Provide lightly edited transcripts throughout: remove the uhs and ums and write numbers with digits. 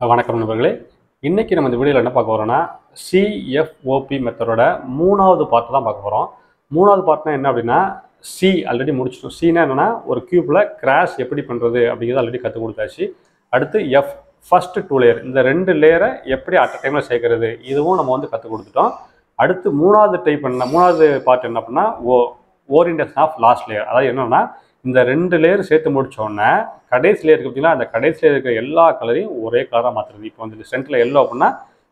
வணக்கம் நண்பர்களே. இன்னைக்கு நம்ம இந்த வீடியோவில் என்ன பார்க்க போறோம்னா சிஎஃப்ஓபி மெத்தடோட மூணாவது பார்ட் தான் பார்க்க போகிறோம். மூணாவது பார்ட்னா என்ன அப்படின்னா சி ஆல்ரெடி முடிச்சிட்டோம். சினா என்னன்னா ஒரு கியூப்ல கிராஷ் எப்படி பண்ணுறது அப்படிங்கிறது ஆல்ரெடி கற்றுக் கொடுத்தாச்சு. அடுத்து எஃப் ஃபர்ஸ்ட் 2 லேயர், இந்த 2 லேயரை எப்படி அட் டைமில் சேர்க்கறது இதுவும் நம்ம வந்து கற்றுக் கொடுத்துட்டோம். அடுத்து மூணாவது பார்ட் என்ன அப்படின்னா ஓரியன்டேஷன் ஆஃப் லாஸ்ட் லேயர். அதாவது என்னன்னா இந்த 2 லேயர் சேர்த்து முடிச்சோடனே கடைசி லேயர் பார்த்தீங்கன்னா அந்த கடைசி லேயர் இருக்கிற எல்லா கலரையும் ஒரே கலராக மாற்றுறது. இப்போ வந்து சென்டரில் எல்லோ அப்படின்னா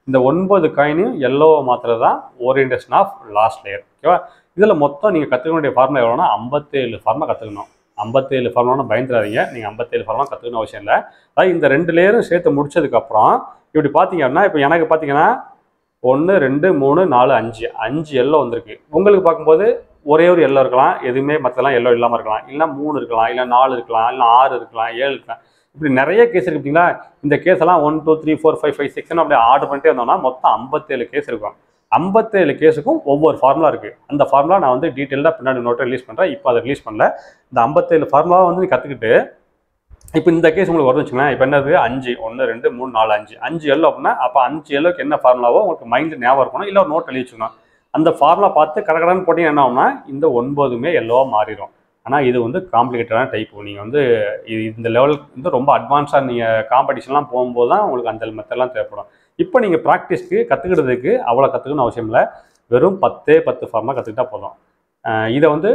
இந்த 9 காயினையும் எல்லோவை மாற்றுறது தான் ஓரியன்டேஷன் ஆஃப் லாஸ்ட் லேயர். ஓகேவா? இதில் மொத்தம் நீங்கள் கற்றுக்க வேண்டிய ஃபார்முலா எவ்வளோனா 57 ஃபார்முலா கற்றுக்கணும். 57 ஃபார்முலான்னு பயந்துடாதீங்க. நீங்கள் 57 ஃபார்முலா கற்றுக்கணும் அவசியம் இல்லை. அதாவது இந்த 2 லேயரும் சேர்த்து முடிச்சதுக்கப்புறம் இப்படி பார்த்தீங்க அப்படின்னா இப்போ எனக்கு பார்த்தீங்கன்னா 1 2 3 4 5 எல்லோ வந்திருக்கு. உங்களுக்கு பார்க்கும்போது ஒரே ஒரு எல்லோ இருக்கலாம், எதுவுமே மற்றெல்லாம் எல்லோ இல்லாமல் இருக்கலாம், இல்லைனா 3 இருக்கலாம், இல்லை 4 இருக்கலாம், இல்லை 6 இருக்கலாம், 7 இருக்கலாம். இப்படி நிறைய கேஸ் இருக்கு பார்த்தீங்களா? இந்த கேஸ் எல்லாம் 1 2 3 4 5 5 6 அப்படியே ஆர்டர் பண்ணிட்டே இருந்தோம்னா மொத்தம் 57 கேஸ் இருக்கும். 57 கேஸுக்கும் ஒவ்வொரு ஃபார்முலா இருக்கு. அந்த ஃபார்முலா நான் வந்து டீட்டெயிலாக பின்னாடி நோட்டை ரிலீஸ் பண்ணுறேன். இப்போ அதை ரிலீஸ் பண்ணல. இந்த 57 ஃபார்முலாவை வந்து நீ கற்றுக்கிட்டு இப்போ இந்த கேஸ் உங்களுக்கு வரும்னு வச்சுக்கோங்களேன். இப்போ என்னது 5 1 2 3 4 5 எல்லோ அப்படின்னா அப்போ 5 எல்லோக்கு என்ன ஃபார்முலாவோ உங்களுக்கு மைண்டில் ஞாபகம் இருக்கணும், இல்லை ஒரு நோட் எழுதி வச்சுக்கணும். அந்த ஃபார்முலா பார்த்து கடகடன்னு போட்டிங்க என்ன ஆகும்னா இந்த 9மே எல்லோவாக மாறிடும். ஆனால் இது வந்து காம்ப்ளிகேட்டடான டைப். நீங்கள் வந்து இந்த லெவலுக்கு வந்து ரொம்ப அட்வான்ஸாக நீங்கள் காம்படிஷன்லாம் போகும்போது தான் உங்களுக்கு அந்த மெத்தட்லாம் தேவைப்படும். இப்போ நீங்கள் ப்ராக்டிஸ்க்கு கற்றுக்கிறதுக்கு அவ்வளோ கற்றுக்கணும் அவசியம் இல்லை. வெறும் 10 ஃபார்முலா கற்றுக்கிட்டா போதும். இதை வந்து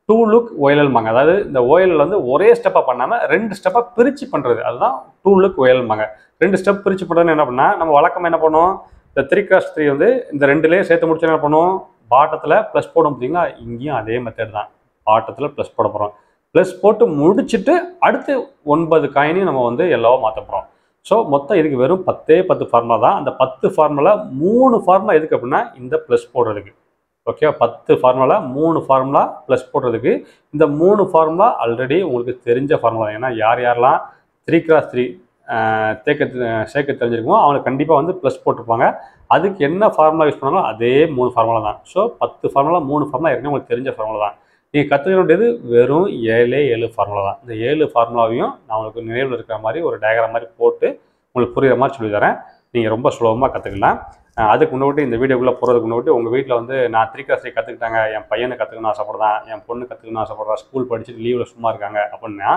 2 லுக் ஓஎல்எல்மாங்க. அதாவது இந்த ஓஎல்எல் வந்து ஒரே ஸ்டெப்பாக பண்ணாமல் 2 ஸ்டெப்பாக பிரித்து பண்ணுறது, அதுதான் 2 லுக் ஓஎல்எல்மாங்க. 2 ஸ்டெப் பிரித்து பண்ணுறதுன்னு என்ன பண்ணால் நம்ம வழக்கமாக என்ன பண்ணுவோம், இந்த 3x3 வந்து இந்த 2லேயே சேர்த்து முடிச்சு என்ன பண்ணுவோம், பாட்டத்தில் ப்ளஸ் போடும். பார்த்தீங்களா? இங்கேயும் அதே மெத்தட் தான். பாட்டத்தில் ப்ளஸ் போட போகிறோம். ப்ளஸ் போட்டு முடிச்சுட்டு அடுத்து 9 காயினையும் நம்ம வந்து எல்லோவா மாற்ற போகிறோம். ஸோ மொத்தம் இதுக்கு வெறும் 10 ஃபார்முலா தான். அந்த 10 ஃபார்முலா 3 ஃபார்முலா எதுக்கு அப்படின்னா இந்த ப்ளஸ் போடுறதுக்கு. ஓகே, 10 ஃபார்முலா 3 ஃபார்முலா ப்ளஸ் போடுறதுக்கு. இந்த 3 ஃபார்முலா ஆல்ரெடி உங்களுக்கு தெரிஞ்ச ஃபார்முலா. ஏன்னா யாரெல்லாம் 3x3 சேர்க்க தெரிஞ்சிருக்குமோ அவங்க கண்டிப்பாக வந்து ப்ளஸ் போட்டிருப்பாங்க. அதுக்கு என்ன ஃபார்முலா யூஸ் பண்ணாங்களோ அதே 3 ஃபார்முலா தான். ஸோ 10 ஃபார்முலா 3 ஃபார்முலா ஏற்கனவே உங்களுக்கு தெரிஞ்ச ஃபார்முலா தான். நீங்கள் கற்றுக்க வேண்டியது வெறும் 7 ஃபார்முலா தான். இந்த 7 ஃபார்முலாவையும் நான் உங்களுக்கு நினைவில் இருக்கிற மாதிரி ஒரு டயக்ராம் மாதிரி போட்டு உங்களுக்கு புரியுற மாதிரி சொல்லி தரேன். நீங்கள் ரொம்ப சுலபமாக கற்றுக்கலாம். அதுக்கு முன்னாடி இந்த வீடியோக்குள்ளே போகிறதுக்கு முன்னாடி உங்கள் வீட்டில் வந்து நான் 3x3 கற்றுக்கிட்டாங்க, என் பையனை கற்றுக்கணும்னு ஆசைப்படுறான், என் பொண்ணு கற்றுக்கணும்னு ஆசைப்படுறான், ஸ்கூல் படிச்சுட்டு லீவில் சும்மா இருக்காங்க அப்படின்னா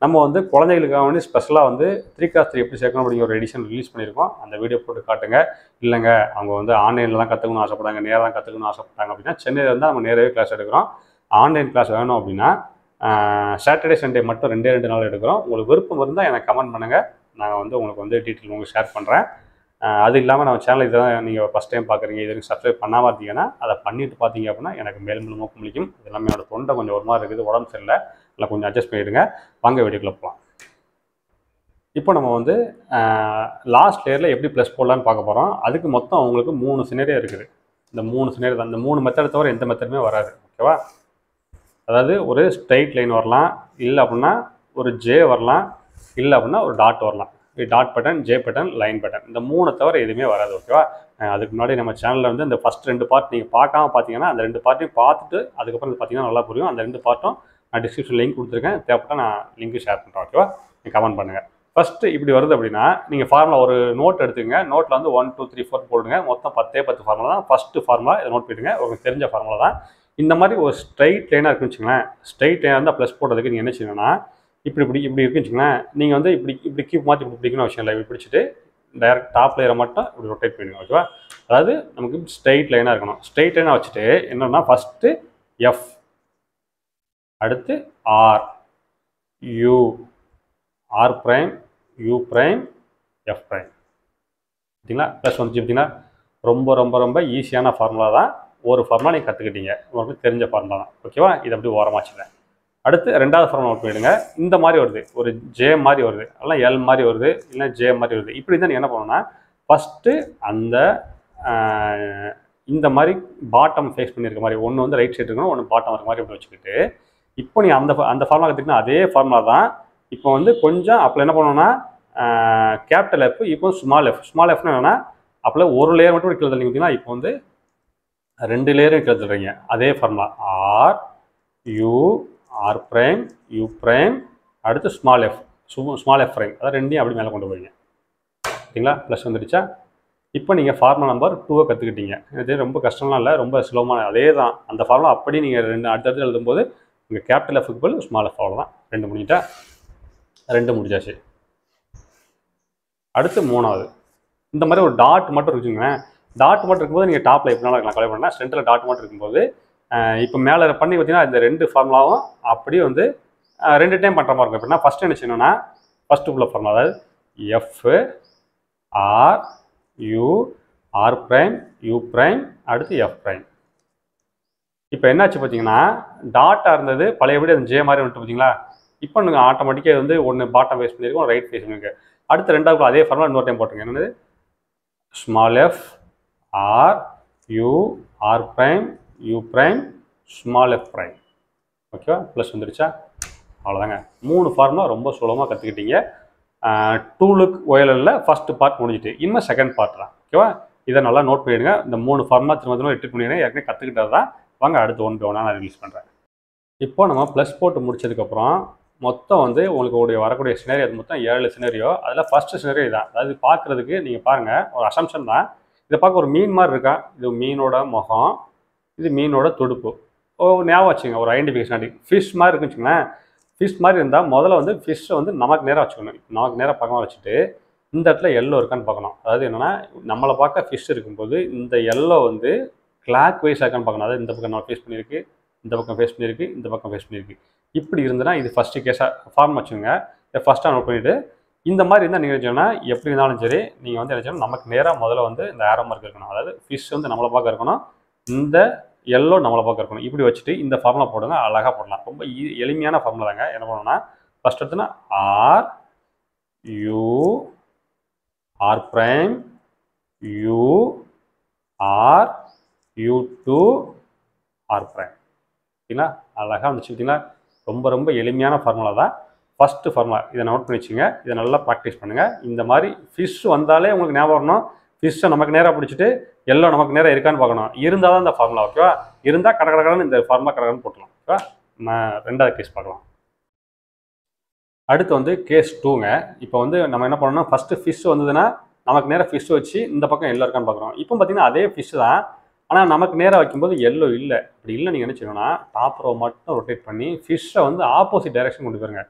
நம்ம வந்து குழந்தைகளுக்காக வேண்டி ஸ்பெஷலாக வந்து 3x3 எப்படி சேர்க்கணும் அப்படிங்கிற ஒரு எடிஷன் ரிலீஸ் பண்ணியிருக்கோம். அந்த வீடியோ போட்டு காட்டுங்க. இல்லைங்க அவங்க வந்து ஆன்லைனில் தான் கற்றுக்கணும்னு ஆசைப்பட்டாங்க, நேராக தான் கற்றுக்கணும்னு ஆசைப்பட்டாங்க அப்படின்னா சென்னையில் இருந்தால் நம்ம நேரவே கிளாஸ் எடுக்கிறோம். ஆன்லைன் கிளாஸ் வேணும் அப்படின்னா சாட்டர்டே சண்டே மட்டும் 2 நாள் எடுக்கிறோம். உங்களுக்கு விருப்பம் இருந்தால் எனக்கு கமெண்ட் பண்ணுங்கள். நான் வந்து உங்களுக்கு வந்து டீட்டெயில் உங்களுக்கு ஷேர் பண்ணுறேன். அது இல்லாமல் நம்ம சேனல் இதெல்லாம் நீங்கள் ஃபஸ்ட் டைம் பார்க்குறீங்க, இதுக்கு சப்ஸ்கிரைப் பண்ணாமல் இருந்தீங்கன்னா அதை பண்ணிவிட்டு பார்த்தீங்க அப்படின்னா எனக்கு மேலும் மூக்கு முழிக்கும். இது எல்லாமே என்னோட தொண்டை கொஞ்சம் ஒரு மாதிரி இருக்குது, உடம்பு சரியில்லை, இல்லை கொஞ்சம் அட்ஜஸ்ட் பண்ணிவிடுங்க. வாங்க வீடியோக்குள்ளே போகலாம். இப்போ நம்ம வந்து லாஸ்ட் லேயரில் எப்படி ப்ளஸ் போடலான்னு பார்க்க போகிறோம். அதுக்கு மொத்தம் உங்களுக்கு 3 சினரியோ இருக்குது. இந்த 3 சினரியோ தான். இந்த 3 மெத்தட் தவிர எந்த மெத்தடுமே வராது. ஓகேவா? அதாவது ஒரு ஸ்ட்ரைட் லைன் வரலாம், இல்லை அப்படின்னா ஒரு ஜே வரலாம், இல்லை அப்படின்னா ஒரு டாட் வரலாம். Dot button, J button, line button, இந்த 3 தவிர எதுவுமே வராது. ஓகேவா? அதுக்கு முன்னாடி நம்ம சேனலில் வந்து இந்த ஃபஸ்ட் 2 பார்ட் நீங்கள் பார்க்காம பார்த்தீங்கன்னா அந்த 2 பார்ட்டையும் பார்த்துட்டு அதுக்கப்புறம் பார்த்தீங்கன்னா நல்லா புரியும். அந்த 2 பார்ட்டும் நான் டிஸ்கிரிப்ஷன் லிங்க் கொடுத்துருக்கேன். தேவைப்பட்டால் நான் லிங்க்கு ஷேர் பண்ணுறேன். ஓகேவா? நீங்கள் கமெண்ட் பண்ணுங்கள். ஃபஸ்ட்டு இப்படி வருது அப்படின்னா நீங்கள் ஃபார்முலா ஒரு நோட் எடுத்துக்கங்க. நோட்டில் வந்து 1 2 3 4 போடுங்க. மொத்தம் 10 ஃபார்முலா தான். ஃபஸ்ட்டு ஃபார்முலா இதை நோட் பண்ணிவிடுங்க. உங்களுக்கு தெரிஞ்ச ஃபார்முலா தான். இந்த மாதிரி ஒரு ஸ்ட்ரைட் லைனாக இருக்குன்னு வச்சுங்களேன். ஸ்ட்ரைட் லைனாக இருந்தால் ப்ளஸ் போடுறதுக்கு நீங்கள் என்ன செய்யணும்னா இப்படி இருக்குன்னு வச்சுங்களேன். நீங்கள் வந்து இப்படி கீப் மாற்றி இப்படி பிடிக்கணும் அவசியம் இல்லை. இப்படி பிடிச்சிட்டு டைரக்ட் டாப் லேயரை மட்டும் இப்படி ரொட்டேட் பண்ணிடுங்க. ஓகேவா? அதாவது நமக்கு ஸ்ட்ரைட் லைனாக இருக்கணும். ஸ்ட்ரைட் லைனாக வச்சுட்டு என்னன்னா ஃபஸ்ட்டு எஃப், அடுத்து R, U, R prime, U prime, F prime. பார்த்தீங்களா? ப்ளஸ் வந்துச்சு. பார்த்தீங்கன்னா ரொம்ப ரொம்ப ரொம்ப ஈஸியான ஃபார்முலா தான். ஒரு ஃபார்முலா நீங்கள் கற்றுக்கிட்டீங்க, உங்களுக்கு தெரிஞ்ச ஃபார்முலா தான். ஓகேவா? இது அப்படி ஓரமாச்சுங்க. அடுத்து 2வது ஃபார்முலா நோட் பண்ணிவிடுங்க. இந்த மாதிரி வருது, ஒரு ஜே மாதிரி வருது, இல்லை எல் மாதிரி வருது, இல்லை ஜே மாதிரி வருது. இப்படி தான் நீங்கள் என்ன பண்ணணும்னா ஃபஸ்ட்டு அந்த இந்த மாதிரி பாட்டம் ஃபேஸ் பண்ணியிருக்க மாதிரி ஒன்று வந்து ரைட் சைடு இருக்கணும், ஒன்று பாட்டம் இருக்க மாதிரி இப்படி வச்சுக்கிட்டு இப்போ நீ அந்த ஃபார்முலா கற்றுக்கிட்டா அதே ஃபார்முலா தான். இப்போ வந்து கொஞ்சம் அப்போ என்ன பண்ணணும்னா கேபிட்டல் எஃப், இப்போ ஸ்மால் எஃப். ஸ்மால் எஃப்னா என்னன்னா அப்போ ஒரு லேயர் மட்டும் வைக்கிறது இல்லைங்க. பார்த்தீங்கன்னா இப்போ வந்து 2 லேயரும் வைக்கிறது இல்லைங்க. அதே formula R, U, R prime, U prime, அடுத்து ஸ்மால் எஃப் ப்ரைம். அதாவது 2ஐயும் அப்படி மேலே கொண்டு போய்ங்க. சரிங்களா? ப்ளஸ் வந்துடுச்சா? இப்போ நீங்கள் ஃபார்முலா நம்பர் 2 கற்றுக்கிட்டீங்க. இது ரொம்ப கஷ்டம்லாம் இல்லை, ரொம்ப சுலபமான அதே தான். அந்த ஃபார்முலா அப்படி நீங்கள் 2 அடுத்தடுத்து எழுதும்போது உங்கள் capital F equal small F, அவ்வளோதான். 2 முடிஞ்சிட்டா? 2 முடிஞ்சாச்சு. அடுத்து 3வது. இந்த மாதிரி ஒரு டாட் மட்டும் இருக்குங்களேன். டாட் மட்டும் இருக்கும்போது நீங்கள் டாப்பில் எப்படினாலும் இருக்கலாம், கவலை பண்ணால். சென்டரில் டாட் மட்டும் இருக்கும்போது இப்போ மேலே பண்ணி பார்த்தீங்கன்னா இந்த 2 ஃபார்முலாவும் அப்படியே வந்து 2 டைம் பண்ணுற மாதிரி இருக்கும். எப்படின்னா ஃபஸ்ட்டு என்ன செய்யணும்னா, ஃபஸ்ட்டு உள்ள ஃபார்முலா, அதாவது F R U R prime U prime அடுத்து எஃப் ப்ரைம். இப்போ என்னாச்சு பார்த்தீங்கன்னா, டாட்டாக இருந்தது பழையபடி அந்த ஜே மாதிரி வந்துட்டு பார்த்தீங்களா? இப்போ நீங்கள் ஆட்டோமேட்டிக்காக வந்து ஒன்று பாட்டம் ஃபேஸ் பண்ணியிருக்கோம், ரைட் ஃபேஸ் பண்ணியிருக்கு. அடுத்து 2வது அதே ஃபார்முலா இன்னொரு டைம் போட்டுருங்க. என்னது? Small F R U R prime U prime small F prime. ஓகேவா? ப்ளஸ் வந்துருச்சா? அவ்வளோதாங்க. 3 ஃபார்முலா ரொம்ப சுலபமாக கற்றுக்கிட்டீங்க. டூலுக்கு ஒயலில் ஃபஸ்ட்டு பார்ட் முடிஞ்சிட்டு, இன்னும் செகண்ட் பார்ட் தான். ஓகேவா? இதை நல்லா நோட் பண்ணிவிடுங்க. இந்த 3 ஃபார்முலா திரும்ப திரும்ப எட்டு பண்ணிடுங்க. ஏற்கனவே கற்றுக்கிட்டது தான். வாங்க அடுத்து 1 by 1 நான் ரிலீஸ் பண்ணுறேன். இப்போ நம்ம ப்ளஸ் போட்டு முடிச்சதுக்கப்புறம் மொத்தம் வந்து உங்களுக்கு வரக்கூடிய சினேரியோ அது மொத்தம் 7 சினேரியோ. அதில் ஃபஸ்ட்டு சினேரியோ இதான். அதாவது பார்க்குறதுக்கு நீங்கள் பாருங்கள், ஒரு அசம்ஷன் தான். இதை பார்க்க ஒரு மீன் மாதிரி இருக்கா? இது மீனோட முகம், இது மீனோட துடுப்பு. ஞாபகம் வச்சுங்க, ஒரு ஐடென்டிஃபிகேஷன். ஃபிஷ் மாதிரி இருக்குன்னு வச்சுங்களேன். ஃபிஷ் மாதிரி இருந்தால் முதல்ல வந்து ஃபிஷ்ஷை வந்து நமக்கு நேராக வச்சுக்கணும். நமக்கு நேராக பக்கமாக வச்சுட்டு இந்த இடத்துல எல்லோ இருக்கான்னு பார்க்கணும். அதாவது என்னென்னா, நம்மளை பார்க்க ஃபிஷ் இருக்கும்போது இந்த எல்லோ வந்து கிளாக் வைஸாக இருக்கான்னு பார்க்கணும். அதாவது இந்த பக்கம் நம்ம ஃபேஸ் பண்ணியிருக்கு, இந்த பக்கம் ஃபேஸ் பண்ணியிருக்கு, இந்த பக்கம் ஃபேஸ் பண்ணியிருக்கு. இப்படி இருந்ததுன்னா இது ஃபஸ்ட்டு கேஸாக ஃபார்ம் வச்சுங்க. இதை ஃபஸ்ட்டாக நோட் பண்ணிவிட்டு இந்த மாதிரி இருந்தால் நீங்கள் நினச்சோன்னா எப்படி இருந்தாலும் சரி, நீங்கள் வந்து என்ன செய்யணும், நமக்கு நேராக முதல்ல வந்து இந்த ஆரோ மார்க் இருக்கணும். அதாவது ஃபிஷ் வந்து நம்மளை பார்க்க இருக்கணும், இந்த எல்லோ நம்மளை பார்க்க இருக்கணும். இப்படி வச்சுட்டு இந்த ஃபார்முலா போடுங்க, அழகாக போடலாம். ரொம்ப எளிமையான ஃபார்முலா தாங்க. என்ன பண்ணணும்னா, ஃபஸ்ட் எடுத்துன்னா R U R prime U R U two R prime. சரிங்களா? அழகாக வந்துச்சு பார்த்தீங்களா? ரொம்ப ரொம்ப எளிமையான ஃபார்முலா தான். ஃபஸ்ட்டு ஃபார்முலா இதை நோட் பண்ணி வச்சுங்க. இதை நல்லா ப்ராக்டிஸ் பண்ணுங்கள். இந்த மாதிரி ஃபிஷ் வந்தாலே உங்களுக்கு ஞாபகம் வரணும், ஃபிஷ்ஷை நமக்கு நேராக பிடிச்சிட்டு எல்லோ நமக்கு நேராக இருக்கான்னு பார்க்கணும். இருந்தால் தான் இந்த ஃபார்முலா. ஓகேவா? இருந்தால் கடகடன்னு இந்த ஃபார்முலா கடகடன்னு போட்டலாம். ஓகேவா? நம்ம 2வது கேஸ் பார்க்கலாம். அடுத்து வந்து கேஸ் 2ங்க. இப்போ வந்து நம்ம என்ன பண்ணணும்னா, ஃபஸ்ட்டு ஃபிஷ் வந்ததுன்னா நமக்கு நேராக ஃபிஷ் வச்சு இந்த பக்கம் எல்லோ இருக்கான்னு பார்க்குறோம். இப்போ பார்த்தீங்கன்னா அதே ஃபிஷ் தான், ஆனால் நமக்கு நேராக வைக்கும்போது எல்லோ இல்லை. அப்படி இல்லை, நீங்கள் என்ன செய்யணும்னா டாப் ரோ மட்டும் ரொட்டேட் பண்ணி ஃபிஷ்ஷை வந்து ஆப்போசிட் டைரக்ஷன் கொண்டு போயிருங்க.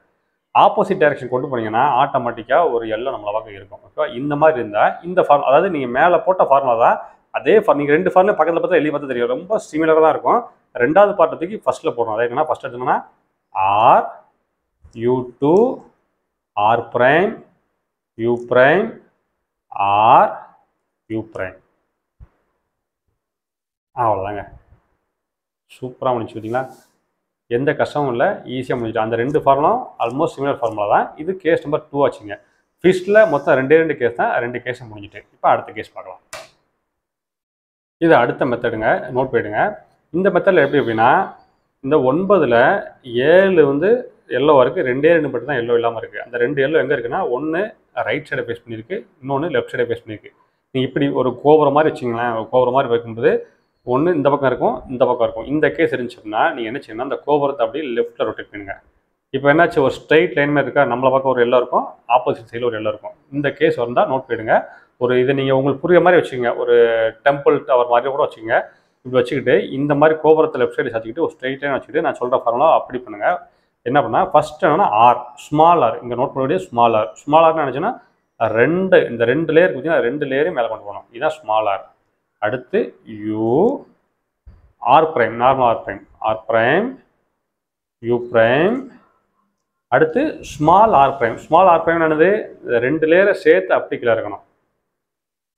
ஆப்போசிட் டைரக்ஷன் கொண்டு போனீங்கன்னா ஆட்டோமேட்டிக்காக ஒரு எல்லோ நம்மளை பார்க்க இருக்கும். ஓகேவா? இந்த மாதிரி இருந்தால் இந்த ஃபார்ம், அதாவது நீங்கள் மேலே போட்ட ஃபார்முலா தான் அதே நீங்கள் 2 ஃபார்முலா பக்கத்தில் பார்த்தா எழுதி பார்த்தா தெரியும், ரொம்ப சிமிலராக தான் இருக்கும். 2வது பார்ட்டத்துக்கு ஃபஸ்ட்டில் போடணும். அதே என்னன்னா, ஃபஸ்ட் எடுத்தோம்னா R U two R prime U prime R U prime. அவ்வளோதாங்க. சூப்பராக முடிச்சு பார்த்தீங்களா? எந்த கஷ்டமும் இல்லை, ஈஸியாக முடிஞ்சிட்டு. அந்த 2 ஃபார்முலாம் ஆல்மோஸ்ட் சிமிலர் ஃபார்முலா தான். இது கேஸ் நம்பர் 2 ஆச்சுங்க. ஃபிஷ்டில் மொத்தம் 2 கேஸ் தான், 2 கேஸும் முடிஞ்சிட்டு. இப்போ அடுத்த கேஸ் பார்க்கலாம். இது அடுத்த மெத்தடுங்க, நோட் பண்ணிடுங்க. இந்த மெத்தடில் எப்படி அப்படின்னா, இந்த 9ல் 7 வந்து எல்லோ இருக்குது, 2 மட்டும் தான் எல்லோ இல்லாமல் இருக்குது. அந்த 2 எல்லோ எங்கே இருக்குன்னா, ஒன்று ரைட் சைடை ஃபேஸ் பண்ணியிருக்கு, இன்னொன்று லெஃப்ட் சைடை ஃபேஸ் பண்ணியிருக்கு. நீங்கள் இப்படி ஒரு கோபுரம் மாதிரி வச்சிங்களேன், ஒரு கோபுரம் மாதிரி வைக்கும்போது ஒன்று இந்த பக்கம் இருக்கும், இந்த பக்கம் இருக்கும். இந்த கேஸ் இருந்துச்சு அப்படின்னா நீங்கள் என்ன செய்யணும்னா, அந்த கோபுரத்தை அப்படியே லெஃப்ட்டில் ரொட்டேட் பண்ணுங்க. இப்போ என்னாச்சு, ஒரு ஸ்ட்ரைட் லைன் மாதிரி இருக்கா, நம்மளை பக்கம் ஒரு எல்லோ இருக்கும், ஆப்போசிட் சைடில் ஒரு எல்லோ இருக்கும். இந்த கேஸ் வந்தால் நோட் பண்ணிடுங்க. ஒரு இதை நீங்கள் உங்களுக்கு புரியுற மாதிரி வச்சுக்கோங்க, ஒரு டெம்பிள் டவர் மாதிரி கூட வச்சுக்கோங்க. இப்படி வச்சுக்கிட்டு இந்த மாதிரி கோபுரத்தை லெஃப்ட் சைடு சாச்சிக்கிட்டு ஒரு ஸ்ட்ரைட் லைன் வச்சுக்கிட்டு நான் சொல்கிற ஃபார்முலா அப்படி பண்ணுங்கள். என்ன பண்ணால் ஃபஸ்ட்டு என்னன்னா ஆர், ஸ்மால் ஆர், இங்கே நோட் பண்ண வேண்டிய ஸ்மால் ஆர். ஸ்மால் ஆர்னு நினச்சோன்னா இந்த 2 லேயர் பார்த்தீங்கன்னா 2 லேயரையும் மேலே கொண்டு போகணும். இதுதான் ஸ்மால் ஆர். அடுத்து U R prime, normal R prime, R prime U prime. அடுத்து small R prime. Small R prime என்னது, 2 லேயரை சேர்த்து அப்படி கீழே இருக்கணும்.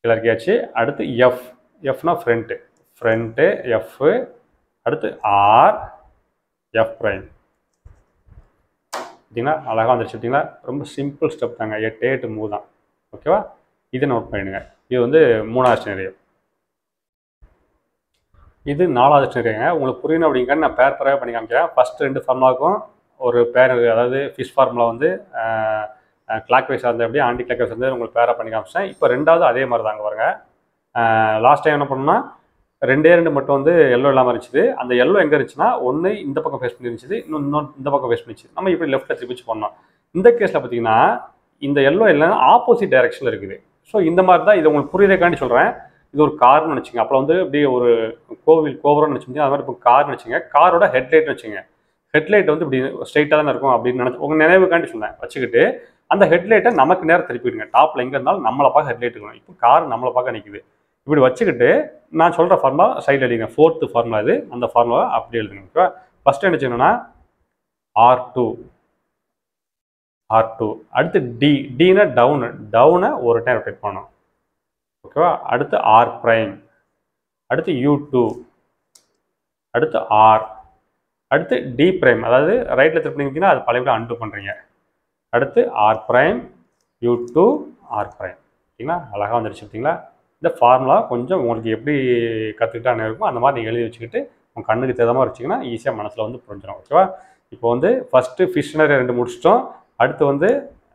கீழே இருக்கியாச்சு. அடுத்து எஃப், எஃப்னா ஃப்ரண்ட்டு, ஃப்ரண்ட்டு எஃப். அடுத்து ஆர் எஃப் ப்ரைம். பார்த்தீங்களா? அழகாக வந்துருச்சு பார்த்தீங்களா? ரொம்ப சிம்பிள் ஸ்டெப் தாங்க, 8 மூவ் தான். ஓகேவா? இதை நோட் பண்ணிடுங்க. இது வந்து 3வது சினரியோ. இது 4வது சினரியோங்க. உங்களுக்கு புரியணும் அப்படிங்கிற நான் பேர் பேராக பண்ணி காமிக்கிறேன். ஃபஸ்ட் 2 ஃபார்முலாவுக்கும் ஒரு பேர், அதாவது ஃபிஷ் ஃபார்முலா வந்து கிளாக் வைஸாக இருந்தால் எப்படி, ஆன்டி கிளாக் வைஸ் வந்து உங்களுக்கு பேராக பண்ணி காமிச்சேன். இப்போ 2வது அதே மாதிரி தாங்க பாருங்க. லாஸ்ட் டைம் என்ன பண்ணோம்னா 2 மட்டும் வந்து எல்லோ இல்லாமல் இருந்துச்சு. அந்த எல்லோ எங்கே இருந்துச்சுன்னா, ஒன்று இந்த பக்கம் ஃபேஸ் பண்ணி இருந்துச்சு, இன்னொன்று இந்த பக்கம் ஃபேஸ் பண்ணிச்சு. நம்ம இப்படி லெஃப்ட்டில் திருப்பிச்சு பண்ணோம். இந்த கேஸில் பார்த்தீங்கன்னா இந்த எல்லோ இல்லைன்னா ஆப்போசிட் டைரக்ஷனில் இருக்குது. ஸோ இந்த மாதிரி தான் இது உங்களுக்கு புரியுறதுக்காண்டி சொல்கிறேன். இது ஒரு கார்னு நினச்சிங்க. அப்போ வந்து அப்படியே ஒரு கோபுரம்னு நினச்சிங்க. அது மாதிரி இப்போ கார்னு வச்சுங்க. காரோட ஹெட்லைட்னு வச்சுங்க. ஹெட்லைட் வந்து இப்படி ஸ்ட்ரைட்டாக தானே இருக்கும் அப்படின்னு நினச்சி உங்கள் நினைவுக்காண்டி சொன்னேன் வச்சுக்கிட்டு அந்த ஹெட்லைட்டை நமக்கு நேரம் திருப்பிடுங்க. டாப்பில் எங்கே இருந்தாலும் நம்மளை பார்க்க ஹெட்லைட் இருக்கணும். இப்போ கார் நம்மளை பார்க்க நிற்குது. இப்படி வச்சுக்கிட்டு நான் சொல்கிற ஃபார்முலா சைடில் எழுதுங்க. 4th ஃபார்முலா இது. அந்த ஃபார்முலா அப்படி எழுதுங்க. ஓகேவா? ஃபஸ்ட்டு என்ன செய்யணும்னா R2 அடுத்து டினா டவுனை ஒரு டைம் ரொட்டேட் பண்ணணும். ஓகேவா? அடுத்து R', அடுத்து U2, அடுத்து R, அடுத்து D', அதாவது ரைட்டில் திருப்பினீங்கன்னா அது பழைய அன்டு பண்ணுறீங்க. அடுத்து R', U2, R'. சரிங்களா? அழகாக வந்துடுச்சு. பார்த்தீங்களா? இந்த ஃபார்முலா கொஞ்சம் உங்களுக்கு எப்படி கற்றுக்கிட்டா இருக்கும் அந்த மாதிரி நீங்கள் எழுதி வச்சுக்கிட்டு உங்கள் கண்ணுக்கு தெரியாத மாதிரி வச்சிங்கன்னா ஈஸியாக மனசில் வந்து புரிஞ்சிடும். ஓகேவா? இப்போ வந்து ஃபஸ்ட்டு ஃபிஷ்னரி 2 முடிச்சிட்டோம். அடுத்து வந்து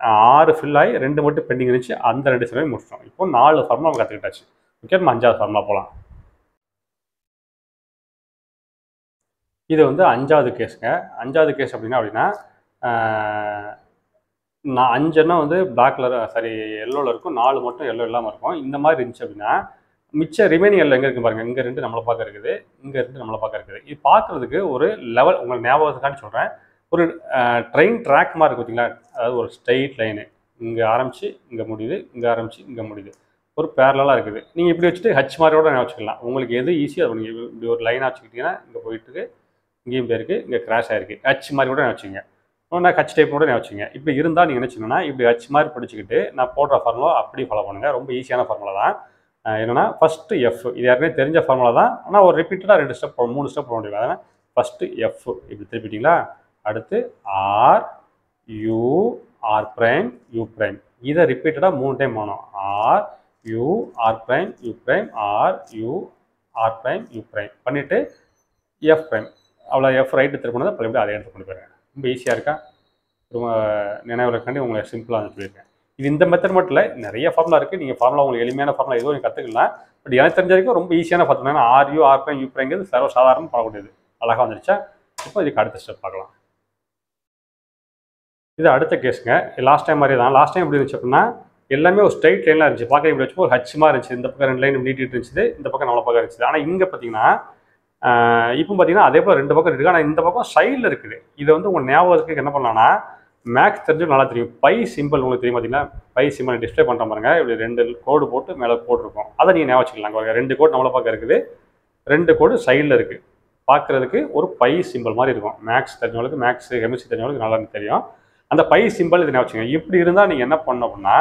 6 ஃபில் ஆகி 2 மட்டும் பெண்டிங் இருந்துச்சு. அந்த 2 செலவையும் முடிச்சிட்டோம். இப்போ 4 ஃபார்முலா நம்ம கற்றுக்கிட்டாச்சு. ஓகே, நம்ம 5வது ஃபார்முலா போகலாம். இது வந்து 5வது கேஸுங்க. 5வது கேஸ் அப்படின்னா நான் 5 வந்து பிளாக் கலர் எல்லோவில் இருக்கும். 4 மட்டும் எல்லோ இல்லாமல் இருக்கும். இந்த மாதிரி இருந்துச்சு அப்படின்னா மிச்ச ரிமைனிங் எல்லாம் எங்கே இருக்குது பாருங்கள். இங்கே 2 நம்மளை பார்க்க இருக்குது, இங்கே 2 நம்மளை பார்க்க இருக்குது. இது பார்க்குறதுக்கு ஒரு லெவல் உங்களுக்கு ஞாபகத்துக்காண்டி சொல்கிறேன். ஒரு ட்ரெயின் ட்ராக் மாதிரி இருக்குது பார்த்தீங்களா? அதாவது ஒரு ஸ்ட்ரெயிட் லைனு இங்கே ஆரம்பித்து இங்கே முடியுது, இங்கே ஆரம்பித்து இங்கே முடியுது. ஒரு பேரலாக இருக்குது. நீங்கள் இப்படி வச்சுட்டு ஹச் மாதிரியோட வச்சுக்கலாம். உங்களுக்கு எது ஈஸியாக அது நீங்கள் இப்படி ஒரு லைனாக வச்சுக்கிட்டிங்கன்னா இங்கே போயிட்டு இங்கேயும் போயிருக்கு, இங்கே கிராஷ் ஆகிருக்கு. ஹச் மாதிரி கூட வச்சுங்க. நான் ஹச் டைப் கூட வச்சுங்க. இப்படி இருந்தால் நீங்கள் என்ன செய்யணும்னா இப்படி ஹச் மாதிரி படிச்சுக்கிட்டு நான் போடுற ஃபார்முலா அப்படி ஃபாலோ பண்ணுங்கள். ரொம்ப ஈஸியான ஃபார்முலா தான். என்னென்னா ஃபஸ்ட்டு எஃப். இது யாருக்குமே தெரிஞ்ச ஃபார்முலா தான். ஆனால் ஒரு ரிப்பீட்டடாக 2 ஸ்டெப் 3 ஸ்டெப் போட முடியும். அதனால் ஃபஸ்ட்டு எஃப் இப்படி திருப்பிட்டிங்களா? அடுத்து R, U, R', U'. இதை ரிப்பீட்டடாக 3 டைம் போகணும். R, U, R', U', R, U, R', U'. பண்ணிவிட்டு F'. அவ்வளோ எஃப் ரைட்டு திருப்பினதை பல எப்படி அதை எடுத்து கொண்டு போயிருக்கேன். ரொம்ப ஈஸியாக இருக்கா? ரொம்ப நினைவுக்காண்டி உங்களை சிம்பிளாக சொல்லியிருக்கேன். இது இந்த மெத்தட் மட்டும் இல்லை, நிறைய ஃபார்முலா இருக்குது. நீங்கள் ஃபார்முலா உங்களுக்கு எளிமையான ஃபார்முலா எதுவும் நீங்கள் கற்றுக்கலாம். பட் எனக்கு தெரிஞ்ச வரைக்கும் ரொம்ப ஈஸியான ஃபார்முலா. ஏன்னா R, U, R', U', சர்வசாதாரணம் பார்க்கக்கூடியது. அழகாக வந்துருச்சா? இப்போ இதுக்கு அடுத்த ஸ்டெப் பார்க்கலாம். இது அடுத்த கேஸுங்க. லாஸ்ட் டைம் மாதிரி தான். லாஸ்ட் டைம் எப்படி இருந்துச்சு அப்படின்னா எல்லாமே ஒரு ஸ்ட்ரைட் லைனாக இருந்துச்சு. பார்க்க இப்படி வச்சு ஒரு ஹச் மாதிரி இருந்துச்சு. இந்த பக்கம் 2 லைன் நீட்டிட்டு இருந்துச்சு, இந்த பக்கம் நம்மளை பக்கம் இருந்துச்சு. ஆனால் இங்கே பார்த்தீங்கன்னா இப்போ பார்த்தீங்கன்னா அதே போல் 2 பக்கம் இருக்குது. ஆனால் இந்த பக்கம் சைடில் இருக்குது. இதை வந்து உங்கள் ஞாபகத்துக்கு என்ன பண்ணலாம்னா மேக்ஸ் தெரிஞ்சு நல்லா தெரியும். பை சிம்பிள் உங்களுக்கு தெரியும். பார்த்தீங்கன்னா பை சிம்பிள் டிஸ்பிளே பண்ணுற பாருங்க. இப்படி 2 கோடு போட்டு மேலே போட்டிருக்கோம். அதை நீங்கள் ஞாபகம் வச்சுக்கலாம். 2 கோடு நம்மளை பக்கம் இருக்குது, 2 கோடு சைடில் இருக்குது. பார்க்குறதுக்கு ஒரு பை சிம்பிள் மாதிரி இருக்கும். மேக்ஸ் தெரிஞ்சவங்களுக்கு, மேக்ஸ் கெமிஸ்ட்ரி தெரிஞ்சவங்களுக்கு நல்லா தெரியும். அந்த பை சிம்பிள் இதை வச்சுங்க. இப்படி இருந்தால் நீங்கள் என்ன பண்ணணும் அப்படின்னா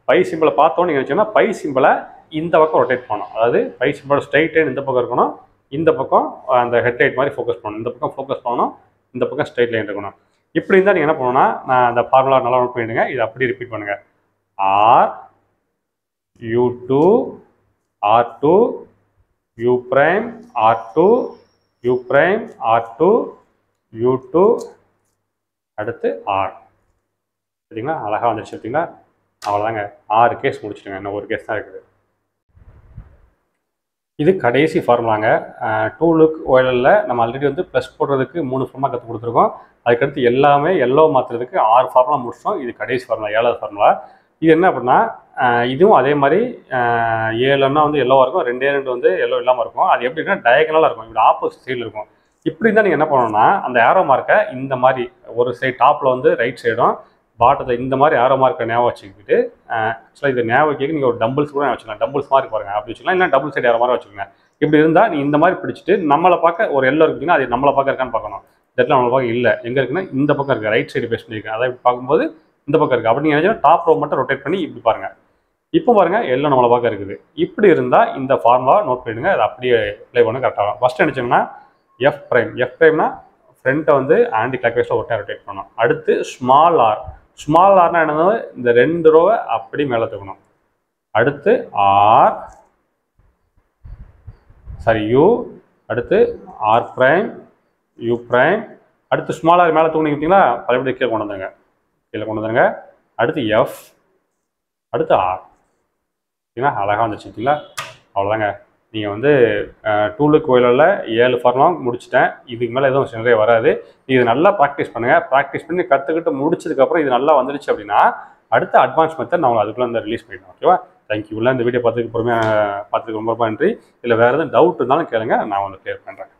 பை சிம்பிளை பார்த்தோன்னு நீங்கள் வச்சீங்கன்னா பை சிம்பிளை இந்த பக்கம் ரொட்டேட் பண்ணணும். அதாவது பை சிம்பிளோட ஸ்ட்ரைட் லைன் இந்த பக்கம் இருக்கணும், இந்த பக்கம் அந்த ஹெட்லைட் மாதிரி ஃபோக்கஸ் பண்ணணும். இந்த பக்கம் ஃபோக்கஸ் பண்ணணும், இந்த பக்கம் ஸ்ட்ரைட் லைன் இருக்கணும். இப்படி இருந்தால் நீங்கள் என்ன பண்ணணும்னா நான் அந்த ஃபார்முலா நல்லா நோட் பண்ணிவிடுங்க. இதை அப்படியே ரிப்பீட் பண்ணுங்கள். R, U2, R2, U', R2, U', R2, U2, அடுத்து R. சரிங்களா? அழகாக வந்துடுச்சு. பார்த்தீங்களா? அவ்வளோதாங்க. 6 கேஸ் முடிச்சுடுங்க. இன்னும் ஒரு கேஸ் தான் இருக்குது. இது கடைசி ஃபார்முலாங்க. 2 look OLL நம்ம ஆல்ரெடி வந்து ப்ளஸ் போடுறதுக்கு 3 ஃபார்முலா கற்றுக் கொடுத்துருக்கோம். அதுக்கடுத்து எல்லாமே எல்லோ மாற்றுறதுக்கு 6 ஃபார்முலா முடிச்சிட்டோம். இது கடைசி ஃபார்முலா, 7வது ஃபார்முலா. இது என்ன அப்படின்னா இதுவும் அதே மாதிரி 7ன்னா வந்து எல்லோவாக இருக்கும், 2 வந்து எல்லோ இல்லாமல் இருக்கும். அது எப்படின்னா டயகனலாக இருக்கும். இப்படி ஆப்போசிட் சைடில் இருக்கும். இப்படி தான் நீங்கள் என்ன பண்ணணும்னா அந்த ஏரோ மார்க்கை இந்த மாதிரி ஒரு சைடு டாப்பில் வந்து ரைட் சைடும் பாட்டத்தில் இந்த மாதிரி ஏரோ மார்க்கை ஞாபகம் வச்சுக்கிட்டு ஆக்சுவலாக இது ஞாபகம் வைக்க நீங்கள் ஒரு டம்பிள்ஸ் கூட வச்சுக்கலாம். டம்பிள்ஸ் மாதிரி பாருங்க அப்படி வச்சுக்கலாம். இல்லை டபுள் சைடு ஏரோ மாதிரி வச்சுக்கோங்க. இப்படி இருந்தால் நீ இந்த மாதிரி பிடிச்சிட்டு நம்மளை பார்க்க ஒரு எல்லோ இருக்குன்னா அது நம்மளை பார்க்க இருக்கான்னு பார்க்கணும். இடத்துல நம்மளை பார்க்க இல்லை. எங்கே இருக்குன்னா இந்த பக்கம் இருக்குது, ரைட் சைடு பேஸ் பண்ணியிருக்கேன். அதை பார்க்கும்போது இந்த பக்கம் இருக்குது. அப்படி நீங்கள் நினைச்சா டாப் ரோ மட்டும் ரொட்டேட் பண்ணி இப்படி பாருங்கள். இப்போ பாருங்கள் எல்லாம் நம்மளை பார்க்க இருக்குது. இப்படி இருந்தால் இந்த ஃபார்முலா நோட் பண்ணிடுங்க. அதை அப்படியே அப்ளை பண்ண கரெக்டாகும். ஃபஸ்ட்டு நினச்சோம்னா எஃப் ப்ரைம்னா ஃப்ரண்ட்டை வந்து ஆன்டி கிளாக் வைஸில் ஒட்டை ரொட்டேட் பண்ணணும். அடுத்து ஸ்மால் ஆர்னா என்னது? இந்த 2 ரோவை அப்படி மேலே தூக்கணும். அடுத்து U, அடுத்து R', U', அடுத்து ஸ்மால் ஆர் மேலே தூக்கினீங்கன்னா பழையபடி கீழே கொண்டு வந்துருங்க. அடுத்து F, அடுத்து R. சரிங்களா? அழகாக வந்துச்சுங்களா? அவ்வளோதாங்க. நீங்கள் வந்து 2 look OLL 7 ஃபார்முலா முடிச்சிட்டேன். இதுக்கு மேலே எதுவும் நிறைய வராது. இது நல்லா ப்ராக்டிஸ் பண்ணுங்கள். ப்ராக்டிஸ் பண்ணி கற்றுக்கிட்டு முடிச்சதுக்கப்புறம் இது நல்லா வந்துடுச்சு அப்படின்னா அடுத்த அட்வான்ஸ் மெத்தட் நான் உங்களுக்கு அதுக்குள்ளே வந்து ரிலீஸ் பண்ணிடுவேன். ஓகேவா? தேங்க்யூ. இல்லை இந்த வீடியோ பார்த்துக்கு பொறுமையாக பார்த்துக்கு ரொம்ப ரொம்ப நன்றி. இல்லை வேறு எதுவும் டவுட் இருந்தாலும் கேளுங்க, நான் வந்து கிளியர் பண்ணுறேன்.